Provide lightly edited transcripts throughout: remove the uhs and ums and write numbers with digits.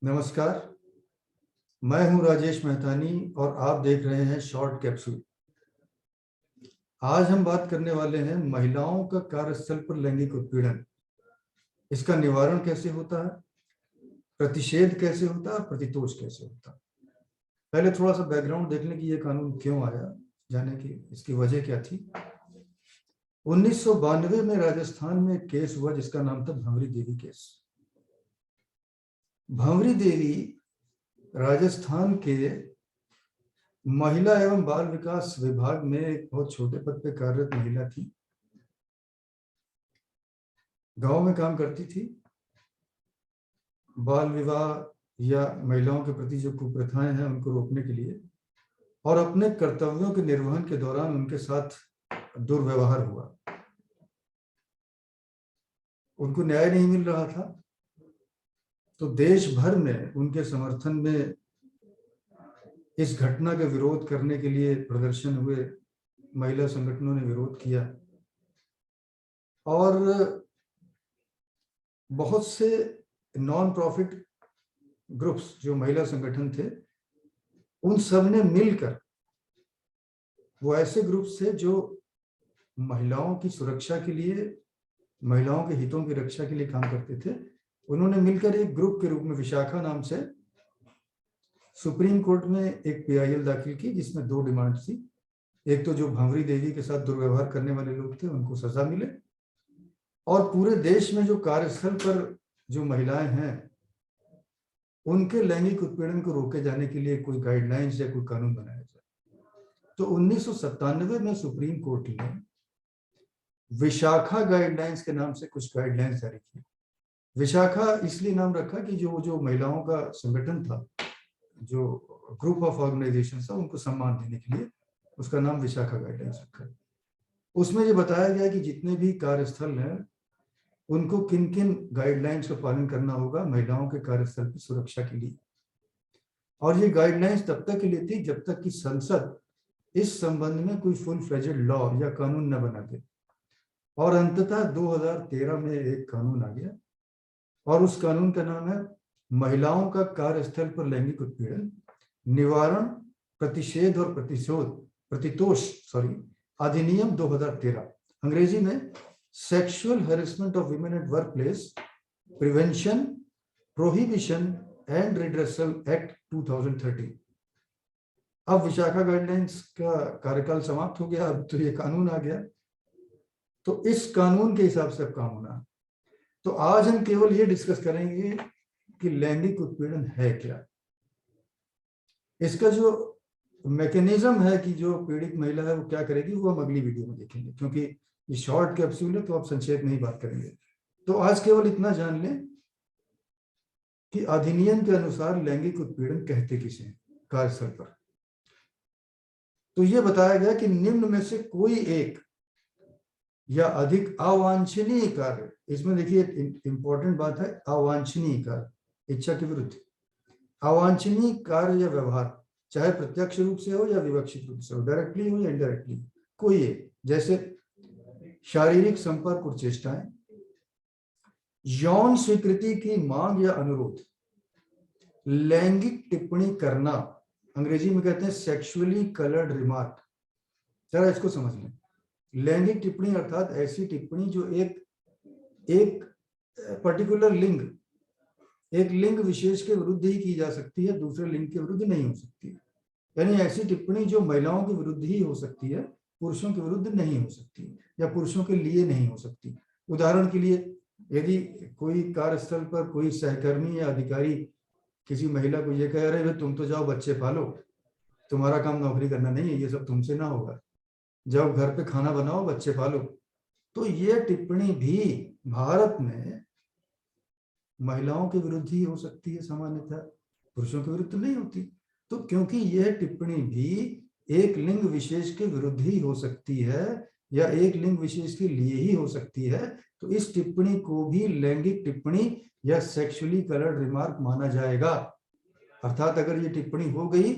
नमस्कार। मैं हूं राजेश मेहतानी और आप देख रहे हैं शॉर्ट कैप्सूल। आज हम बात करने वाले हैं महिलाओं का कार्यस्थल पर लैंगिक उत्पीड़न। इसका निवारण कैसे होता है, प्रतिषेध कैसे होता है और प्रतितोष कैसे होता है। पहले थोड़ा सा बैकग्राउंड देख लें कि ये कानून क्यों आया, जाने की इसकी वजह क्या थी। 1992 में राजस्थान में एक केस हुआ जिसका नाम था भंवरी देवी केस। भंवरी देवी राजस्थान के महिला एवं बाल विकास विभाग में एक बहुत छोटे पद पे कार्यरत महिला थी। गांव में काम करती थी। बाल विवाह या महिलाओं के प्रति जो कुप्रथाएं हैं उनको रोकने के लिए और अपने कर्तव्यों के निर्वहन के दौरान उनके साथ दुर्व्यवहार हुआ। उनको न्याय नहीं मिल रहा था, तो देश भर में उनके समर्थन में इस घटना का विरोध करने के लिए प्रदर्शन हुए। महिला संगठनों ने विरोध किया और बहुत से नॉन प्रॉफिट ग्रुप्स जो महिला संगठन थे उन सब ने मिलकर, वो ऐसे ग्रुप्स थे जो महिलाओं की सुरक्षा के लिए, महिलाओं के हितों की रक्षा के लिए काम करते थे, उन्होंने मिलकर एक ग्रुप के रूप में विशाखा नाम से सुप्रीम कोर्ट में एक PIL दाखिल की जिसमें 2 डिमांड थी। एक तो जो भंवरी देवी के साथ दुर्व्यवहार करने वाले लोग थे उनको सजा मिले, और पूरे देश में जो कार्यस्थल पर जो महिलाएं हैं उनके लैंगिक उत्पीड़न को रोके जाने के लिए कोई गाइडलाइंस या कोई कानून बनाया जाए। तो 1997 में सुप्रीम कोर्ट ने विशाखा गाइडलाइंस के नाम से कुछ गाइडलाइंस जारी की। विशाखा इसलिए नाम रखा कि जो महिलाओं का संगठन था, जो ग्रुप ऑफ ऑर्गेनाइजेशन था, उनको सम्मान देने के लिए उसका नाम विशाखा गाइडलाइंस रखा। उसमें ये बताया गया कि जितने भी कार्यस्थल हैं उनको किन किन गाइडलाइंस का पालन करना होगा महिलाओं के कार्यस्थल की सुरक्षा के लिए। और ये गाइडलाइंस तब तक के लिए थी जब तक कि संसद इस संबंध में कोई फुल फ्लेजेड लॉ या कानून न बना दे। और अंततः 2013 में एक कानून आ गया और उस कानून का नाम है महिलाओं का कार्यस्थल पर लैंगिक उत्पीड़न निवारण, प्रतिषेध और प्रतितोष अधिनियम 2013, अंग्रेजी में sexual harassment of women at work place prevention, prohibition and redressal act 2013। अब विशाखा गाइडलाइंस का कार्यकाल समाप्त हो गया, अब तो ये कानून आ गया, तो इस कानून के हिसाब से अब काम होना। तो आज हम केवल ये डिस्कस करेंगे कि लैंगिक उत्पीड़न है क्या, इसका जो मैकेनिज्म है कि जो पीड़ित महिला है वो क्या करेगी, वो हम अगली वीडियो में देखेंगे, क्योंकि ये शॉर्ट कैप्सूल है तो आप संक्षेप में ही बात करेंगे। तो आज केवल इतना जान लें कि अधिनियम के अनुसार लैंगिक उत्पीड़न कहते किसे हैं कार्यस्थल पर। तो ये बताया गया कि निम्न में से कोई एक या अधिक अवांछनीय कार्य, इसमें देखिए इंपॉर्टेंट बात है अवांछनीय कार्य, इच्छा के विरुद्ध अवांछनीय कार्य या व्यवहार, चाहे प्रत्यक्ष रूप से हो या विवक्षित रूप से हो, डायरेक्टली हो या इनडायरेक्टली, कोई एक, जैसे शारीरिक संपर्क और चेष्टाएं, यौन स्वीकृति की मांग या अनुरोध, लैंगिक टिप्पणी करना, अंग्रेजी में कहते हैं सेक्सुअली कलर्ड रिमार्क। जरा इसको समझ लें। लैंगिक टिप्पणी अर्थात ऐसी टिप्पणी जो एक पर्टिकुलर लिंग, एक लिंग विशेष के विरुद्ध ही की जा सकती है, दूसरे लिंग के विरुद्ध नहीं हो सकती। यानी ऐसी टिप्पणी जो महिलाओं के विरुद्ध ही हो सकती है, पुरुषों के विरुद्ध नहीं हो सकती या पुरुषों के लिए नहीं हो सकती। उदाहरण के लिए, यदि कोई कार्यस्थल पर कोई सहकर्मी या अधिकारी किसी महिला को ये कह रहे हैं तुम तो जाओ बच्चे पालो, तुम्हारा काम नौकरी करना नहीं है, ये सब तुमसे ना होगा, जाओ घर पे खाना बनाओ बच्चे पालो, तो ये टिप्पणी भी भारत में महिलाओं के विरुद्ध ही हो सकती है सामान्यतः, पुरुषों के विरुद्ध नहीं होती। तो क्योंकि यह टिप्पणी भी एक लिंग विशेष के विरुद्ध ही हो सकती है या एक लिंग विशेष के लिए ही हो सकती है, तो इस टिप्पणी को भी लैंगिक टिप्पणी या सेक्सुअली कलर्ड रिमार्क माना जाएगा। अर्थात अगर ये टिप्पणी हो गई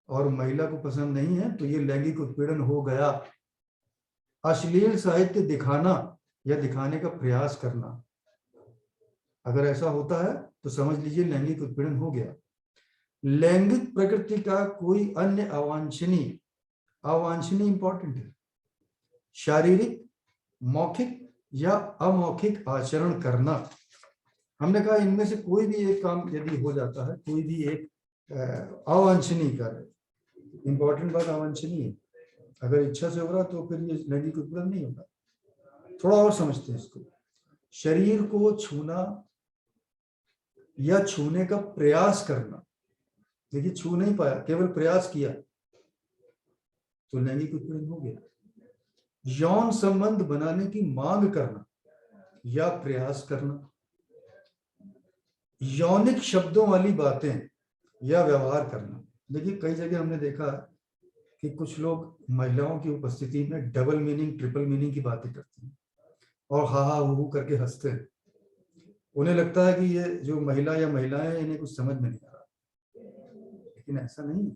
और महिला को पसंद नहीं है तो ये लैंगिक उत्पीड़न हो गया। अश्लील साहित्य दिखाना या दिखाने का प्रयास करना, अगर ऐसा होता है तो समझ लीजिए लैंगिक उत्पीड़न हो गया। लैंगिक प्रकृति का कोई अन्य अवांछनीय, अवांछनीय इंपॉर्टेंट है, शारीरिक, मौखिक या अमौखिक आचरण करना। हमने कहा इनमें से कोई भी एक काम यदि हो जाता है, कोई भी एक अवांछनीय कार्य, इंपॉर्टेंट बात अवांछनीय है, अगर इच्छा से हो रहा तो फिर ये लैंगिक उत्पीड़न नहीं होगा। थोड़ा और समझते हैं इसको। शरीर को छूना या छूने का प्रयास करना, देखिए छू नहीं पाया, केवल प्रयास किया तो लैंगिक उत्पीड़न हो गया। यौन संबंध बनाने की मांग करना या प्रयास करना, यौनिक शब्दों वाली बातें या व्यवहार करना। देखिए कई जगह हमने देखा कि कुछ लोग महिलाओं की उपस्थिति में डबल मीनिंग, ट्रिपल मीनिंग की बातें करते हैं और हा हा हू करके हंसते हैं। उन्हें लगता है कि ये जो महिला या महिलाएं हैं इन्हें कुछ समझ में नहीं आ रहा, लेकिन ऐसा नहीं।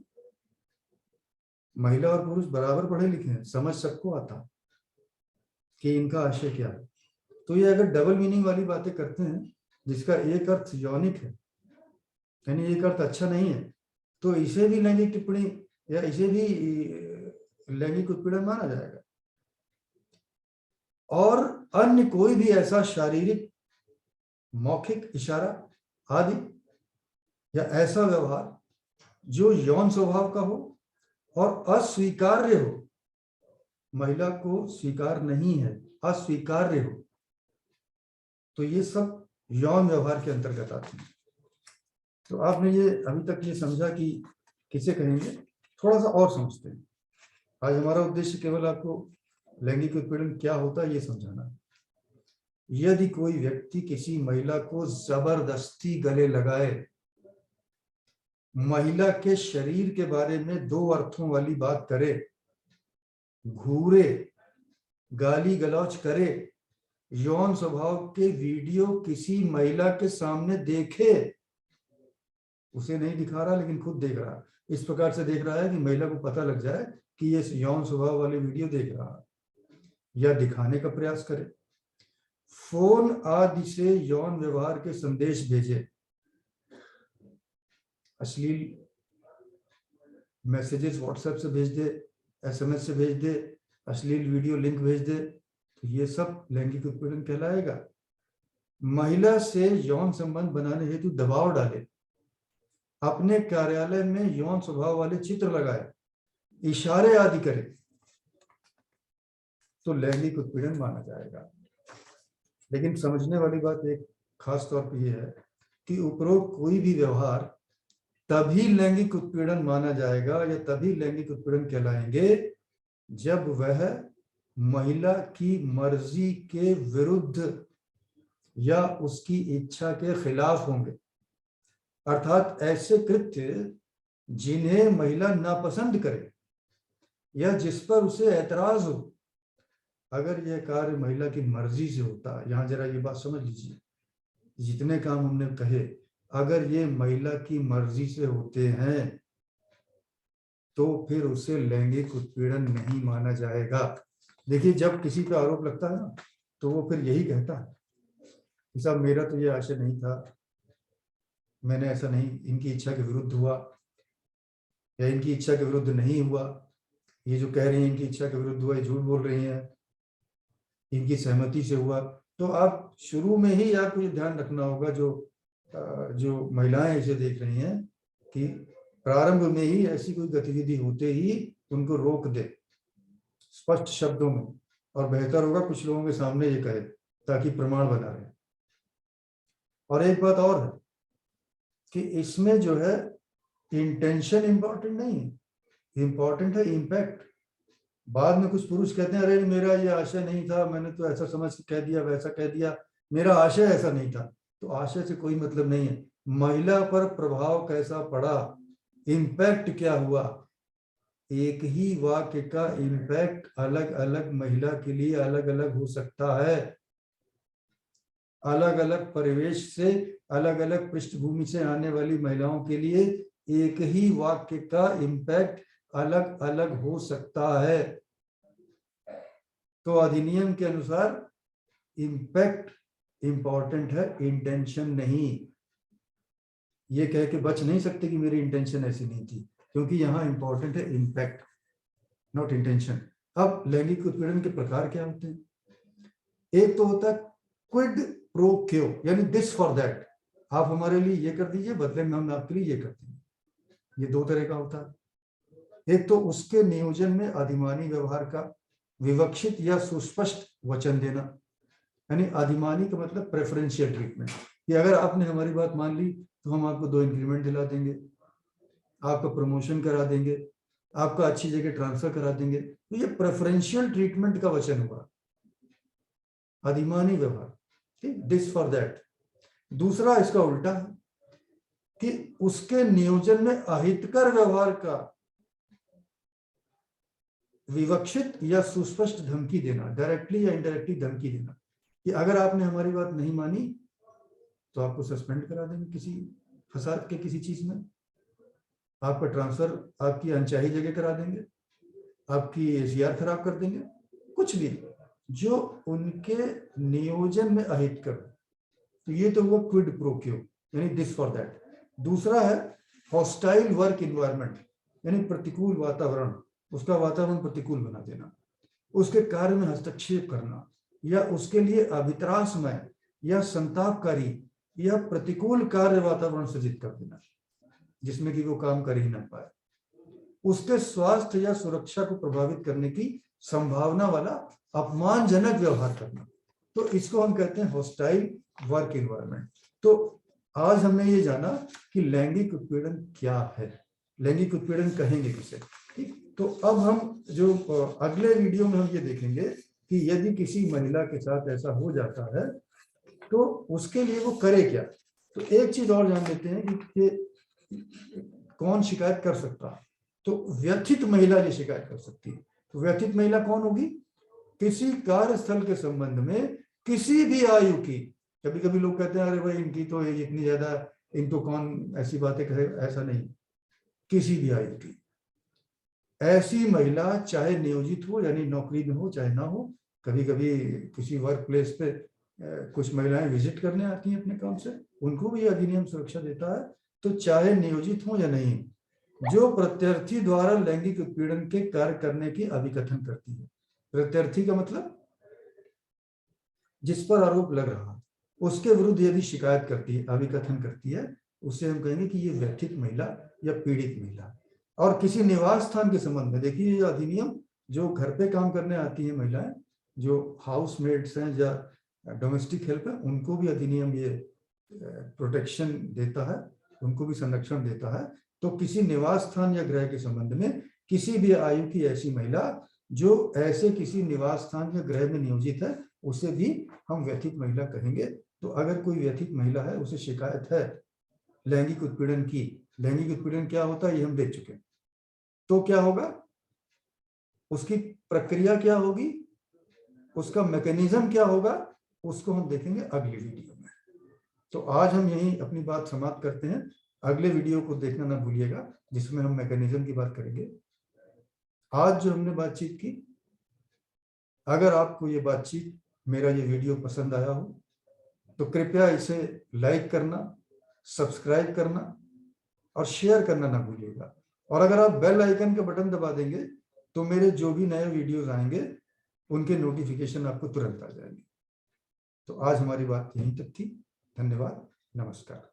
महिला और पुरुष बराबर पढ़े लिखे हैं, समझ सबको आता कि इनका आशय क्या है। तो ये अगर डबल मीनिंग वाली बातें करते हैं जिसका एक अर्थ यौनिक है, यानी एक अर्थ अच्छा नहीं है, तो इसे भी लैंगिक टिप्पणी या इसे भी लैंगिक उत्पीड़न माना जाएगा। और अन्य कोई भी ऐसा शारीरिक, मौखिक इशारा आदि या ऐसा व्यवहार जो यौन स्वभाव का हो और अस्वीकार्य हो, महिला को स्वीकार नहीं है, अस्वीकार्य हो, तो ये सब यौन व्यवहार के अंतर्गत आते हैं। तो आपने ये अभी तक ये समझा कि किसे कहेंगे, थोड़ा सा और समझते हैं। आज हमारा उद्देश्य केवल आपको लैंगिक उत्पीड़न क्या होता है ये समझाना है। यदि कोई व्यक्ति किसी महिला को जबरदस्ती गले लगाए, महिला के शरीर के बारे में दो अर्थों वाली बात करे, घूरे, गाली गलौज करे, यौन स्वभाव के वीडियो किसी महिला के सामने देखे, उसे नहीं दिखा रहा लेकिन खुद देख रहा, इस प्रकार से देख रहा है कि महिला को पता लग जाए कि ये यौन स्वभाव वाले वीडियो देख रहा है, या दिखाने का प्रयास करे, फोन आदि से यौन व्यवहार के संदेश भेजे, अश्लील मैसेजेस व्हाट्सएप से भेज दे, एसएमएस से भेज दे, अश्लील वीडियो लिंक भेज दे, तो ये सब लैंगिक उत्पीड़न कहलाएगा। महिला से यौन संबंध बनाने हेतु दबाव डाले, अपने कार्यालय में यौन स्वभाव वाले चित्र लगाए, इशारे आदि करे, तो लैंगिक उत्पीड़न माना जाएगा। लेकिन समझने वाली बात एक खास तौर पर यह है कि उपरोक्त कोई भी व्यवहार तभी लैंगिक उत्पीड़न माना जाएगा या तभी लैंगिक उत्पीड़न कहलाएंगे जब वह महिला की मर्जी के विरुद्ध या उसकी इच्छा के खिलाफ होंगे, अर्थात ऐसे कृत्य जिन्हें महिला नापसंद करे या जिस पर उसे ऐतराज हो। अगर यह कार्य महिला की मर्जी से होता, यहां जरा ये बात समझ लीजिए, जितने काम हमने कहे अगर ये महिला की मर्जी से होते हैं तो फिर उसे लैंगिक उत्पीड़न नहीं माना जाएगा। देखिए जब किसी पे आरोप लगता है ना तो वो फिर यही कहता है कि साहब मेरा तो ये आशय नहीं था, मैंने ऐसा नहीं, इनकी इच्छा के विरुद्ध हुआ या इनकी इच्छा के विरुद्ध नहीं हुआ, ये जो कह रही हैं इनकी इच्छा के विरुद्ध हुआ, ये झूठ बोल रही हैं, इनकी सहमति से हुआ। तो आप शुरू में ही आपको ये ध्यान रखना होगा, जो महिलाएं इसे देख रही हैं, कि प्रारंभ में ही ऐसी कोई गतिविधि होते ही उनको रोक दे स्पष्ट शब्दों में, और बेहतर होगा कुछ लोगों के सामने ये कहे ताकि प्रमाण बना रहे। और एक बात और है कि इसमें जो है इंटेंशन इंपॉर्टेंट नहीं है, इंपॉर्टेंट है इम्पैक्ट। बाद में कुछ पुरुष कहते हैं अरे मेरा ये आशय नहीं था, मैंने तो ऐसा समझ के कह दिया, वैसा कह दिया, मेरा आशय ऐसा नहीं था। तो आशय से कोई मतलब नहीं है, महिला पर प्रभाव कैसा पड़ा, इम्पैक्ट क्या हुआ। एक ही वाक्य का इम्पैक्ट अलग अलग महिला के लिए अलग अलग हो सकता है, अलग अलग परिवेश से, अलग अलग पृष्ठभूमि से आने वाली महिलाओं के लिए एक ही वाक्य का इम्पैक्ट अलग अलग हो सकता है। तो अधिनियम के अनुसार इम्पैक्ट इंपॉर्टेंट है इंटेंशन नहीं। ये कह के बच नहीं सकते कि मेरी इंटेंशन ऐसी नहीं थी, क्योंकि यहाँ इंपॉर्टेंट है इम्पैक्ट, नॉट इंटेंशन। अब लैंगिक उत्पीड़न के प्रकार क्या होते हैं? एक तो होता है क्विड प्रो क्यो, यानी दिस फॉर दैट, आप हमारे लिए ये कर दीजिए, बदले में हम आपके लिए ये करते हैं। ये दो तरह का होता है। एक तो उसके नियोजन में अधिमानी व्यवहार का विवक्षित या सुस्पष्ट वचन देना, यानी अधिमानी का मतलब प्रेफरेंशियल ट्रीटमेंट, कि अगर आपने हमारी बात मान ली तो हम आपको 2 इंक्रीमेंट दिला देंगे, आपका प्रमोशन करा देंगे, आपका अच्छी जगह ट्रांसफर करा देंगे। तो ये प्रेफरेंशियल ट्रीटमेंट का वचन हुआ, अधिमानी व्यवहार, ठीक, दिस फॉर दैट। दूसरा इसका उल्टा है कि उसके नियोजन में अहितकर व्यवहार का विवक्षित या सुस्पष्ट धमकी देना, डायरेक्टली या इनडायरेक्टली धमकी देना, कि अगर आपने हमारी बात नहीं मानी तो आपको सस्पेंड करा देंगे किसी फसाद के किसी चीज में, आपका ट्रांसफर आपकी अनचाही जगह करा देंगे, आपकी एसीआर खराब कर देंगे, कुछ भी जो उनके नियोजन में अहितकर। तो ये तो हुआ क्विड प्रो क्यो, यानी दिस फॉर दैट। दूसरा है हॉस्टाइल वर्क इन्वायरमेंट, यानी प्रतिकूल वातावरण, उसका वातावरण प्रतिकूल बना देना, उसके कार्य में हस्तक्षेप करना, या उसके लिए अभित्रासमय या संतापकारी या प्रतिकूल कार्य वातावरण सृजित कर देना, जिसमें कि वो काम कर ही ना पाए। उसके स्वास्थ्य या सुरक्षा को प्रभावित करने की संभावना वाला अपमानजनक व्यवहार करना, तो इसको हम कहते हैं हॉस्टाइल वर्क इन्वायरमेंट। तो आज हमने ये जाना कि लैंगिक उत्पीड़न क्या है, लैंगिक उत्पीड़न कहेंगे किसे, ठीक। तो अब हम जो अगले वीडियो में हम ये देखेंगे कि यदि किसी महिला के साथ ऐसा हो जाता है तो उसके लिए वो करे क्या। तो एक चीज और जान लेते हैं कि कौन शिकायत कर सकता है। तो व्यथित महिला ये शिकायत कर सकती है। तो व्यथित महिला कौन होगी? किसी कार्यस्थल के संबंध में किसी भी आयु की, कभी कभी लोग कहते हैं अरे भाई इनकी तो इतनी ज्यादा, इनको कौन ऐसी बातें कहे, ऐसा नहीं, किसी भी आयु की ऐसी महिला, चाहे नियोजित हो यानी नौकरी में हो चाहे ना हो, कभी कभी किसी वर्क प्लेस पे कुछ महिलाएं विजिट करने आती हैं अपने काम से, उनको भी अधिनियम सुरक्षा देता है। तो चाहे नियोजित हो या नहीं, जो प्रत्यर्थी द्वारा लैंगिक उत्पीड़न के कार्य करने की अभिकथन करती है, प्रत्यर्थी का मतलब जिस पर आरोप लग रहा है, उसके विरुद्ध यदि शिकायत करती है, अभिकथन करती है, उससे हम कहेंगे कि ये व्यथित महिला या पीड़ित महिला। और किसी निवास स्थान के संबंध में देखिए, ये अधिनियम जो घर पे काम करने आती हैं महिलाएं, जो हाउस मेड्स हैं या डोमेस्टिक हेल्प है, उनको भी अधिनियम ये प्रोटेक्शन देता है, उनको भी संरक्षण देता है। तो किसी निवास स्थान या गृह के संबंध में किसी भी आयु की ऐसी महिला जो ऐसे किसी निवास स्थान या गृह में नियोजित है, उसे भी हम व्यथित महिला कहेंगे। तो अगर कोई व्यथित महिला है, उसे शिकायत है लैंगिक उत्पीड़न की, लैंगिक उत्पीड़न क्या होता है ये हम देख चुके हैं, तो क्या होगा, उसकी प्रक्रिया क्या होगी, उसका मैकेनिज्म क्या होगा, उसको हम देखेंगे अगली वीडियो में। तो आज हम यही अपनी बात समाप्त करते हैं। अगले वीडियो को देखना ना भूलिएगा, जिसमें हम मैकेनिज्म की बात करेंगे। आज जो हमने बातचीत की, अगर आपको ये बातचीत, मेरा ये वीडियो पसंद आया हो तो कृपया इसे लाइक करना, सब्सक्राइब करना और शेयर करना ना भूलिएगा। और अगर आप बेल आइकन का बटन दबा देंगे तो मेरे जो भी नए वीडियोस आएंगे उनके नोटिफिकेशन आपको तुरंत आ जाएंगे। तो आज हमारी बात यहीं तक थी। धन्यवाद, नमस्कार।